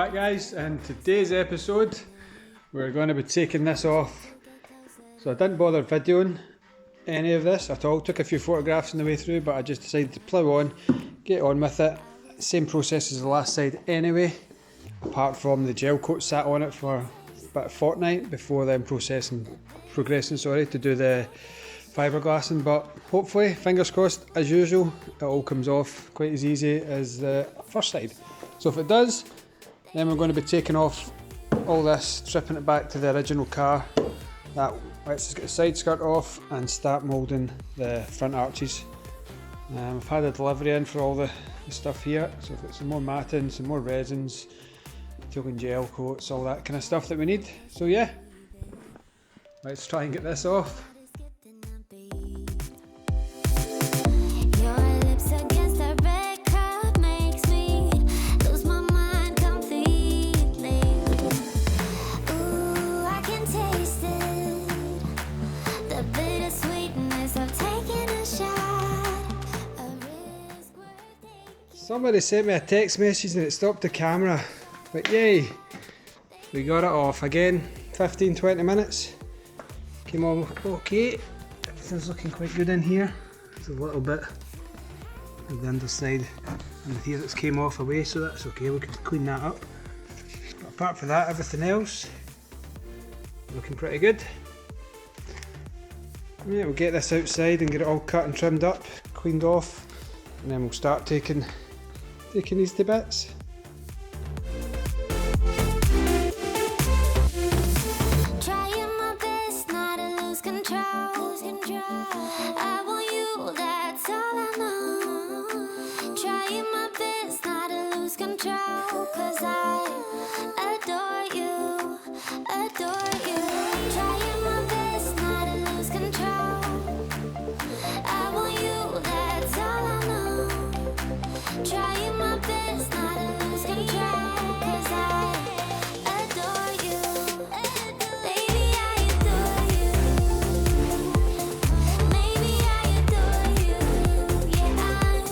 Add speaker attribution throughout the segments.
Speaker 1: back guys, and today's episode we're going to be taking this off. So I didn't bother videoing any of this at all, took a few photographs on the way through, but I just decided to plough on, get on with it. Same process as the last side anyway, apart from the gel coat sat on it for about a fortnight before then progressing to do the fibreglassing, but hopefully, fingers crossed, as usual, it all comes off quite as easy as the first side. So if it does, then we're going to be taking off all this, stripping it back to the original car. That lets us get the side skirt off and start moulding the front arches. I've had a delivery in for all the stuff here, so I've got some more matting, some more resins, token gel coats, all that kind of stuff that we need. So yeah, let's try and get this off. Somebody sent me a text message and it stopped the camera, but yay, we got it off again. 15-20 minutes, came on okay. Everything's looking quite good in here. There's a little bit of the underside and here that's came off away, so that's okay, we can clean that up. But apart from that, everything else looking pretty good. Yeah, we'll get this outside and get it all cut and trimmed up, cleaned off, and then we'll start taking these to bits.
Speaker 2: Trying my best not to lose control. I want you, that's all I know. Trying my best not to lose control, 'cause I adore you, adore you. Trying my best not to lose control. I want you, that's all I know. Trying my best not to lose control, 'cause I adore you. Baby, I adore you. Maybe I adore you. Yeah, I'm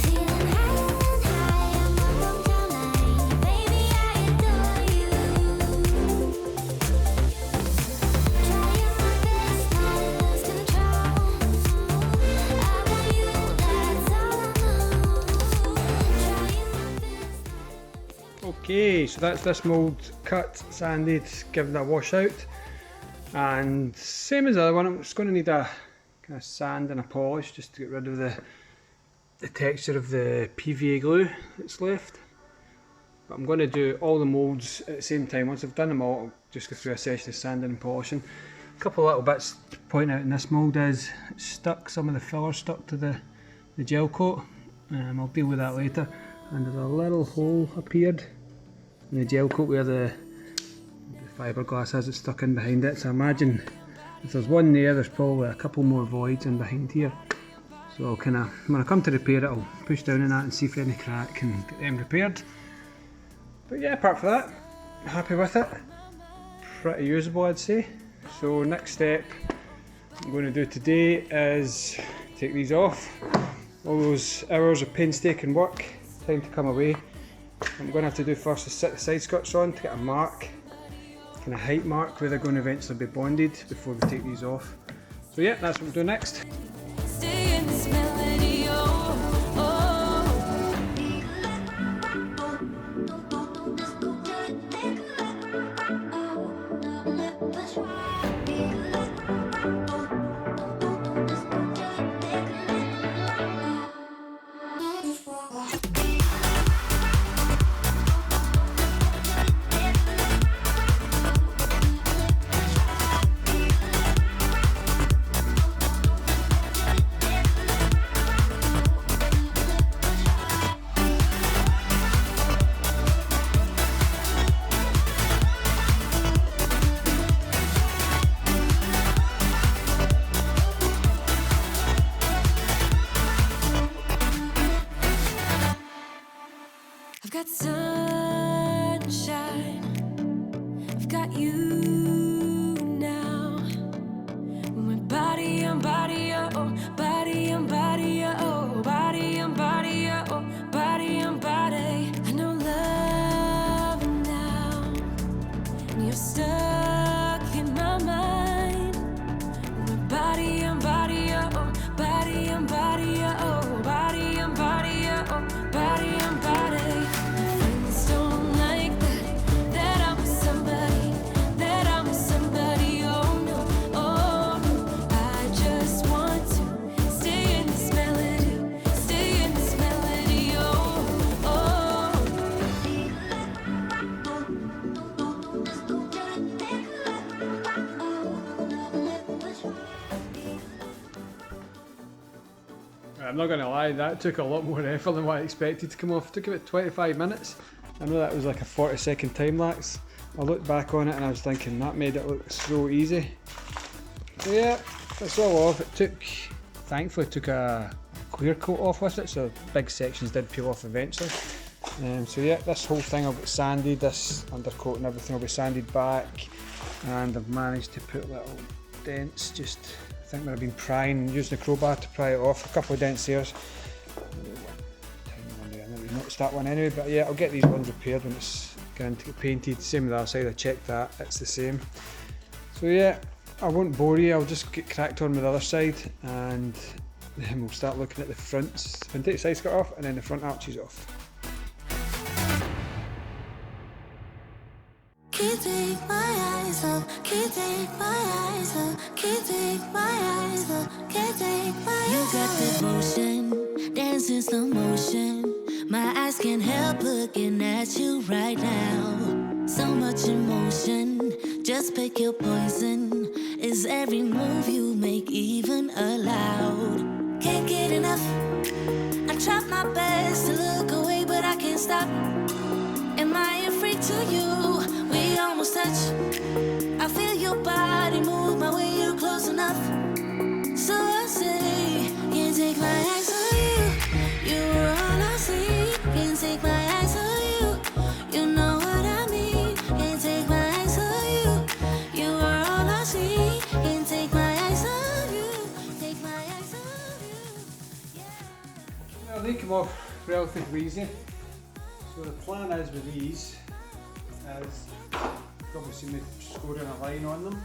Speaker 2: feeling higher and higher. I'm up on cloud nine. Baby, I adore you. Trying my best not to lose control. I want you, that's all I know. Trying my best.
Speaker 1: Okay, so that's this mould cut, sanded, given a wash out, and same as the other one, I'm just going to need a kind of sand and a polish just to get rid of the texture of the PVA glue that's left. But I'm going to do all the moulds at the same time. Once I've done them all, I'll just go through a session of sanding and polishing. A couple of little bits to point out in this mould is it's stuck, some of the filler stuck to the gel coat. I'll deal with that later. And there's a little hole appeared in the gel coat where the fibreglass has it stuck in behind it. So I imagine if there's one there, there's probably a couple more voids in behind here. So I'll kind of, when I come to repair it, I'll push down on that and see if any crack and get them repaired. But yeah, apart from that, happy with it. Pretty usable, I'd say. So next step I'm going to do today is take these off. All those hours of painstaking work, time to come away. I'm going to have to do first is sit the side skirts on to get a mark, kind of height mark where they're going to eventually be bonded before we take these off. So yeah, that's what we'll do next.
Speaker 2: Stay in this melody, oh, oh. I've got sunshine, I've got you now. We're body on body, oh, body on body, oh, body on body, oh, body on body. I know love
Speaker 3: you're stuck in my mind. Body and body, oh, body and body, oh, body and body, oh, body and body. Friends don't like that I'm with somebody, that I'm with somebody, oh no, oh no. I just want to stay in this melody, stay in this melody, oh, oh.
Speaker 1: I'm not going to lie, that took a lot more effort than what I expected to come off. It took about 25 minutes. I know that was like a 40-second time lapse. I looked back on it and I was thinking that made it look so easy. So yeah, that's all off. It took, thankfully took a clear coat off with it, so big sections did peel off eventually. So yeah, this whole thing will get sanded, this undercoat and everything will be sanded back, and I've managed to put little dents, just I think when I've been prying, using the crowbar to pry it off, a couple of dents there. Tiny one there, I think we noticed that one anyway, but yeah, I'll get these ones repaired when it's going to get painted. Same with the other side, I checked that, it's the same. So yeah, I won't bore you, I'll just get cracked on with the other side and then we'll start looking at the fronts. If I can take the side skirt off and then the front arches off.
Speaker 2: Can't take my eyes off, can't take my eyes off, can't take my eyes off, can't take my eyes off.
Speaker 3: You got the motion, dance in slow motion. My eyes can't help looking at you right now. So much emotion, just pick your poison. Is every move you make even allowed? Can't get enough. I try my best to look away, but I can't stop. Am I a freak to you? We almost touch. I feel your body move my way, you're close enough. So I say, can't take my eyes on you. You were all I see. Can't take my eyes on you. You know what I mean. Can't take my eyes on you. You were all I see. Can't take my eyes on you. Take my eyes on you. Yeah.
Speaker 1: Well, they come off relatively easy. So the plan is with these is probably see me scoring a line on them.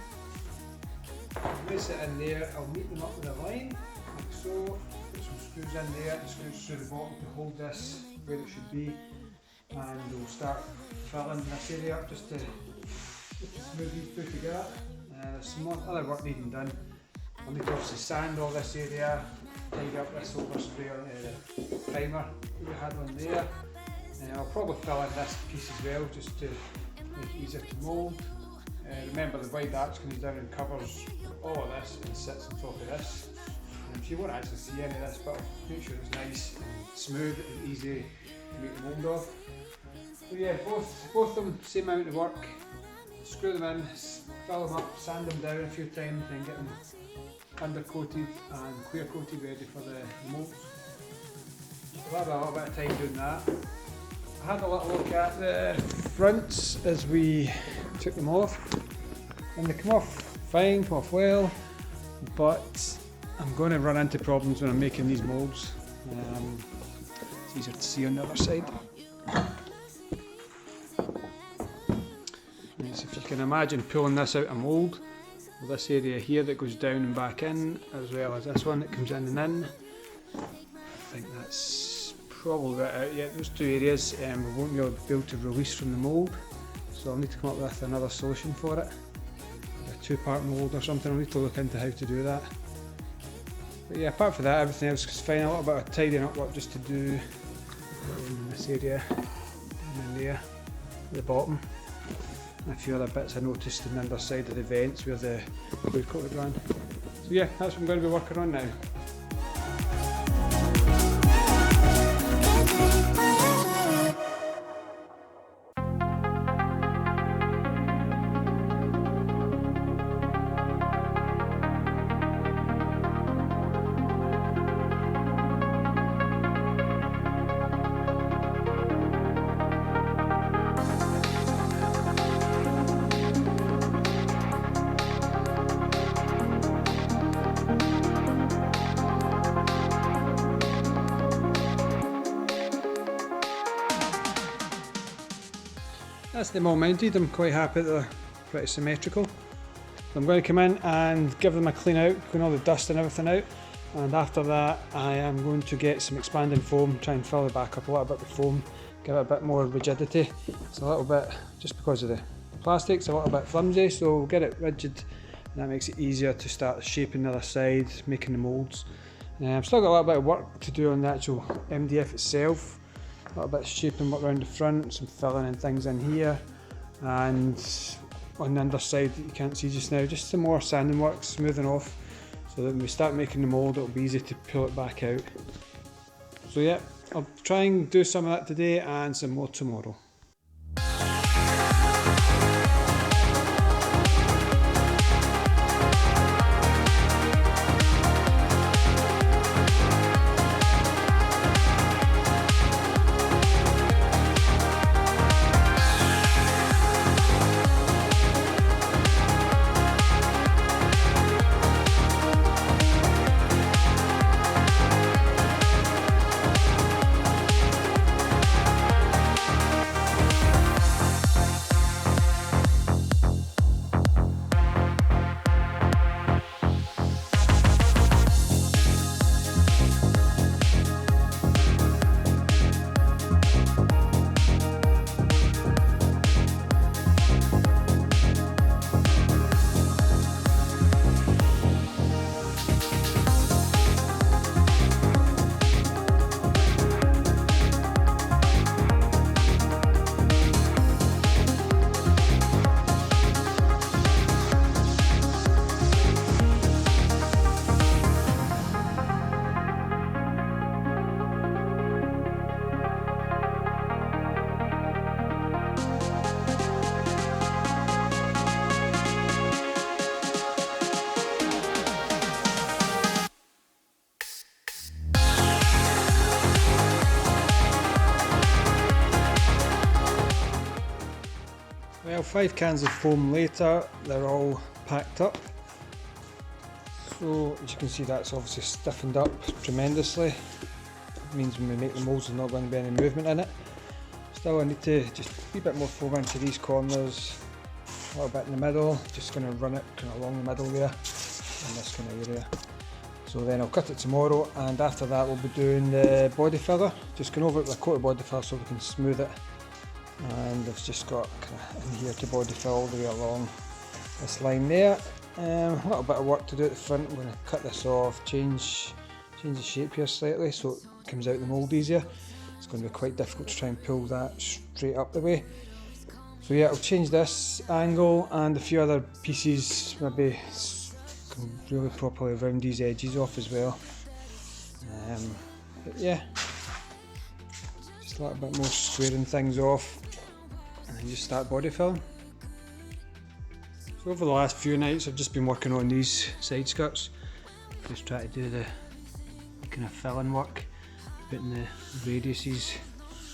Speaker 1: Place it in there, I'll meet them up with a line, like so. Put some screws in there, and screws through the bottom to hold this where it should be, and we'll start filling this area up just to smooth these two together. There's some more other work needing done. I'll need to obviously sand all this area, tidy up this overspray, the primer that we had on there. I'll probably fill in this piece as well just to make it easier to mould. Remember the wide arch comes down and covers all of this and sits on top of this. So you won't actually see any of this, but make sure it's nice and smooth and easy to make the mould of. So yeah, both of them same amount of work. Screw them in, fill them up, sand them down a few times, then get them undercoated and clear coated ready for the moulds. We'll have a little bit of time doing that. I had a little look at the fronts as we took them off, and they come off fine, come off well, but I'm going to run into problems when I'm making these moulds. It's easier to see on the other side. Yes, if you can imagine pulling this out of mould, this area here that goes down and back in, as well as this one that comes in and in. I think that's probably about out yet. Those two areas we won't be able to release from the mould, so I'll need to come up with another solution for it. A two-part mould or something, I'll need to look into how to do that. But yeah, apart from that, everything else is fine. A little bit of tidying up work just to do in this area, and in there, at the bottom. And a few other bits I noticed on the underside of the vents where the clear coat had run. So yeah, that's what I'm going to be working on now. That's them all mounted. I'm quite happy that pretty symmetrical. I'm going to come in and give them a clean out, clean all the dust and everything out, and after that I am going to get some expanding foam, try and fill it back up a little bit with foam, give it a bit more rigidity. It's a little bit, just because of the plastic's a little bit flimsy, so we'll get it rigid and that makes it easier to start shaping the other side, making the moulds. I've still got a little bit of work to do on the actual MDF itself, a little bit of shaping work around the front, some filling and things in here, and on the underside that you can't see just now, just some more sanding work, smoothing off, so that when we start making the mould it'll be easy to pull it back out. So yeah, I'll try and do some of that today and some more tomorrow. Well, 5 cans of foam later, they're all packed up. So as you can see, that's obviously stiffened up tremendously. It means when we make the moulds there's not going to be any movement in it. Still, I need to just a bit more foam into these corners, a little bit in the middle, just going to run it kind of along the middle there, in this kind of area. So then I'll cut it tomorrow, and after that we'll be doing the body filler, just going over it with a coat of body filler so we can smooth it. And I've just got kind of in here to body fill all the way along this line there. A little bit of work to do at the front. I'm going to cut this off, change the shape here slightly so it comes out the mould easier. It's going to be quite difficult to try and pull that straight up the way. So yeah, I'll change this angle and a few other pieces, maybe can really properly round these edges off as well. But yeah, just a little bit more squaring things off and then just start body filling. So over the last few nights I've just been working on these side skirts, just trying to do the kind of filling work, putting the radiuses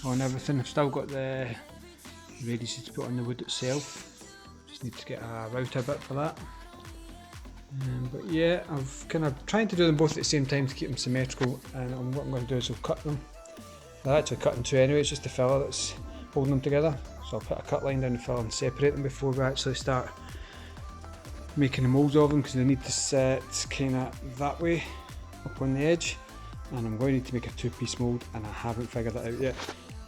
Speaker 1: on everything. I've still got the radiuses to put on the wood itself, just need to get a router bit for that. But yeah, I've kind of trying to do them both at the same time to keep them symmetrical, and what I'm going to do is I'll cut them. They're actually cut in two anyway, it's just the filler that's holding them together. So I'll put a cut line down the filler and separate them before we actually start making the moulds of them, because they need to set kind of that way up on the edge, and I'm going to need to make a two-piece mould and I haven't figured that out yet.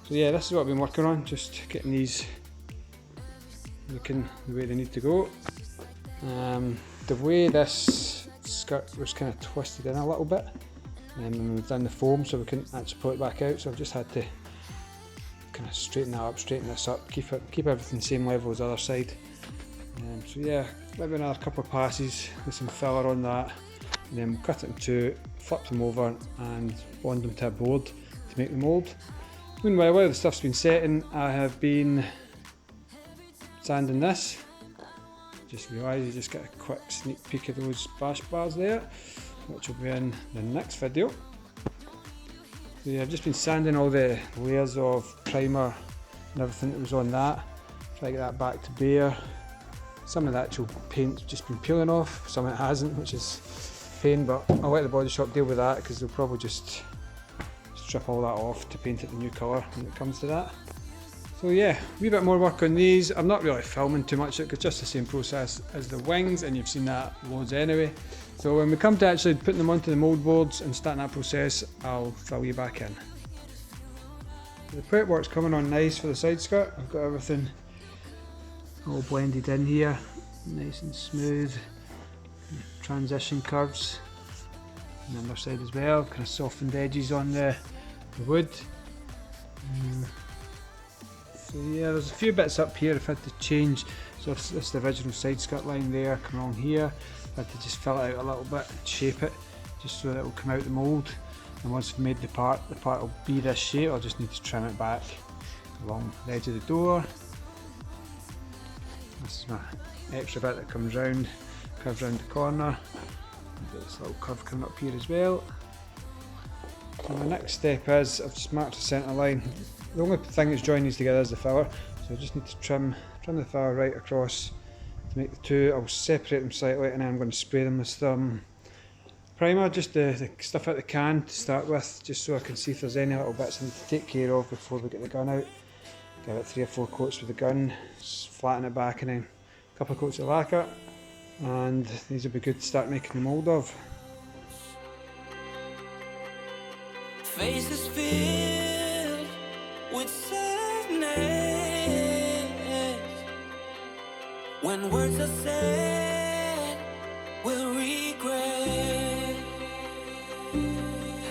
Speaker 1: So yeah, this is what I've been working on, just getting these looking the way they need to go. The way this skirt was kind of twisted in a little bit, and we've done the foam so we couldn't actually pull it back out, so I've just had to kind of straighten that up, straighten this up, keep everything the same level as the other side. So yeah, maybe another couple of passes with some filler on that, and then we'll cut it in two, flip them over and bond them to a board to make the mould. Meanwhile, while the stuff's been setting, I have been sanding this. Just realised you just get a quick sneak peek of those bash bars there, which will be in the next video. So yeah, I've just been sanding all the layers of primer and everything that was on that, try to get that back to bare. Some of the actual paint's just been peeling off, some of it hasn't, which is a pain, but I'll let the body shop deal with that, because they'll probably just strip all that off to paint it the new colour when it comes to that. So yeah, a wee bit more work on these. I'm not really filming too much, it's just the same process as the wings, and you've seen that loads anyway. So when we come to actually putting them onto the mould boards and starting that process, I'll fill you back in. The prep work's coming on nice for the side skirt. I've got everything all blended in here, nice and smooth. Transition curves on the other side as well, kind of softened edges on the wood. So yeah, there's a few bits up here I've had to change. So this is the original side skirt line there, come along here. I had to just fill it out a little bit and shape it, just so that it will come out the mould. And once I've made the part will be this shape. I'll just need to trim it back along the edge of the door. This is my extra bit that comes round, curves round the corner. Got this little curve coming up here as well. So the next step is, I've just marked the centre line. The only thing that's joining these together is the filler, so I just need to trim the filler right across to make the two. I'll separate them slightly, and then I'm going to spray them with some primer, just the stuff out the can to start with, just so I can see if there's any little bits I need to take care of before we get the gun out. Give it 3 or 4 coats with the gun, flatten it back, and then a couple of coats of lacquer, and these will be good to start making the mould of.
Speaker 3: Faces filled with sadness when words are said, we'll regret.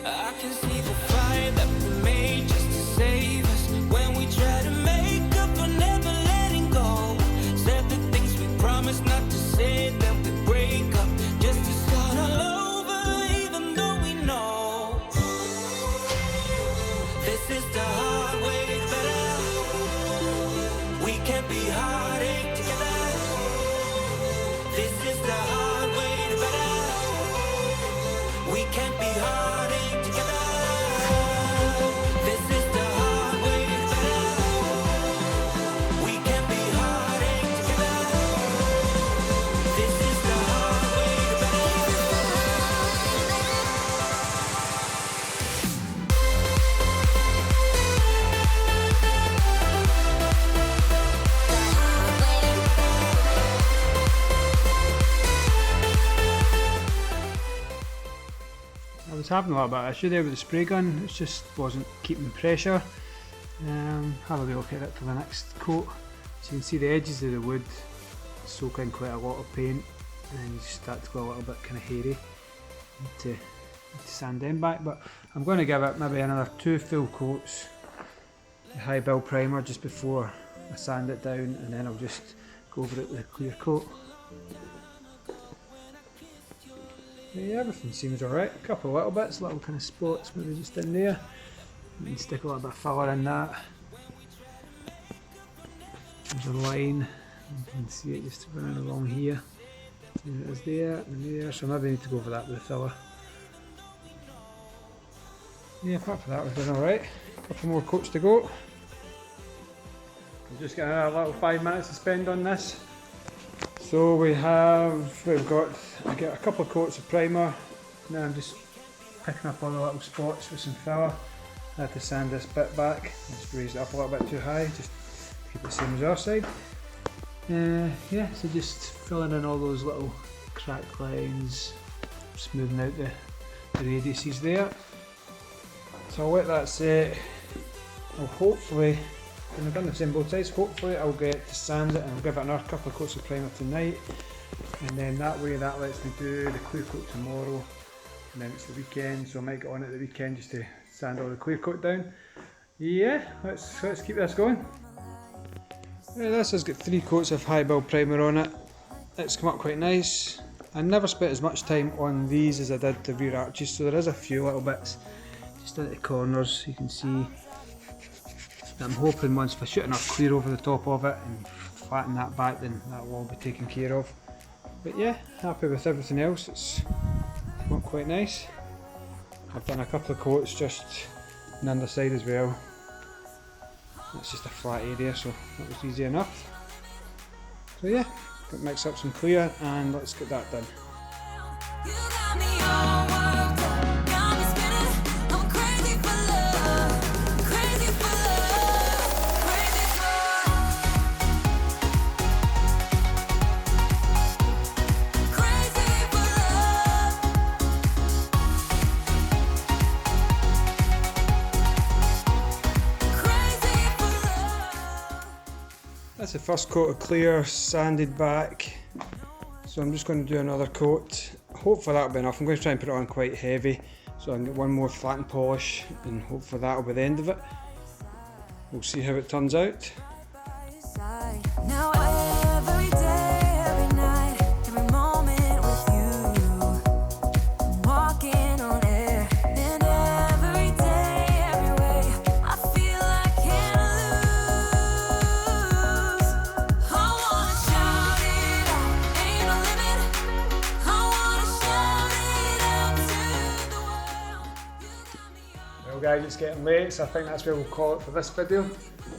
Speaker 3: I can see the fire that we made just to save us when we try to make up for never letting go. Said the things we promised not to say, then we break up just to start all over, even though we know this is the hard way better. We can't be heartache together. This is the hard way better. We can't be heartache together. This is the hard way better. We can't be heartache together. This is the hard way
Speaker 1: I was having a little bit of issue there with the spray gun, it just wasn't keeping pressure. Have a wee look at it for the next coat. So you can see the edges of the wood soak in quite a lot of paint, and you start to go a little bit kind of hairy. Need to sand them back, but I'm going to give it maybe another 2 full coats of high build primer just before I sand it down, and then I'll just go over it with a clear coat. Yeah, everything seems alright. A couple of little bits, little kind of spots maybe just in there. You can stick a little bit of filler in that. There's a line, you can see it just running along here. There it is there and there, so maybe I need to go over that with the filler. Yeah, apart from that we're doing alright. A couple more coats to go. We've just got a little 5 minutes to spend on this. So I got a couple of coats of primer. Now I'm just picking up all the little spots with some filler. I had to sand this bit back, just raised it up a little bit too high, just to keep it the same as our side. Yeah, so just filling in all those little crack lines, smoothing out the radiuses there. So I'll let that set. I'll hopefully, when I've done the same both sides, hopefully I'll get to sand it and I'll give it another couple of coats of primer tonight, and then that way that lets me do the clear coat tomorrow, and then it's the weekend, so I might get on at the weekend just to sand all the clear coat down. Yeah, let's keep this going. Yeah, this has got 3 coats of high build primer on it. It's come up quite nice. I never spent as much time on these as I did the rear arches, so there is a few little bits just at the corners you can see. I'm hoping once if I shoot enough clear over the top of it and flatten that back, then that will all be taken care of. But yeah, happy with everything else, it's come up quite nice. I've done a couple of coats just on the underside as well. It's just a flat area, so that was easy enough. So yeah, got mix up some clear and let's get that done.
Speaker 3: You got me all worked up, got me spinning. I'm crazy for love, crazy for love, crazy for
Speaker 1: That's the first coat of clear sanded back, so I'm just going to do another coat. Hopefully that'll be enough. I'm going to try and put it on quite heavy so I can get one more flat and polish, and hopefully that'll be the end of it. We'll see how it turns out.
Speaker 3: Now every day, every night, every moment with you, I'm walking on air. And every day, every way, I feel I can't lose. I wanna shout it out, ain't no limit. I wanna shout it out to the world.
Speaker 1: Well guys, it's getting late, so I think that's where we'll call it for this video.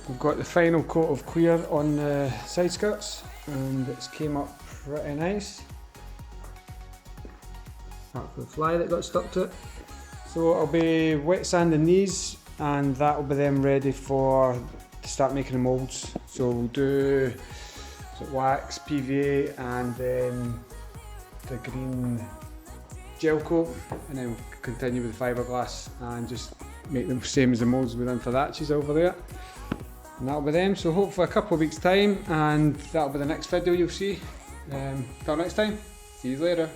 Speaker 1: We've got the final coat of clear on the side skirts, and it's came up pretty nice. Apart from the fly that got stuck to it. So I'll be wet sanding these, and that will be them ready to start making the moulds. So we'll do wax, PVA, and then the green gel coat, and then we'll continue with the fiberglass and just make them the same as the moulds we've done for that cheese over there. And that'll be them, so hopefully a couple of weeks time, and that'll be the next video you'll see. Till next time, see you later.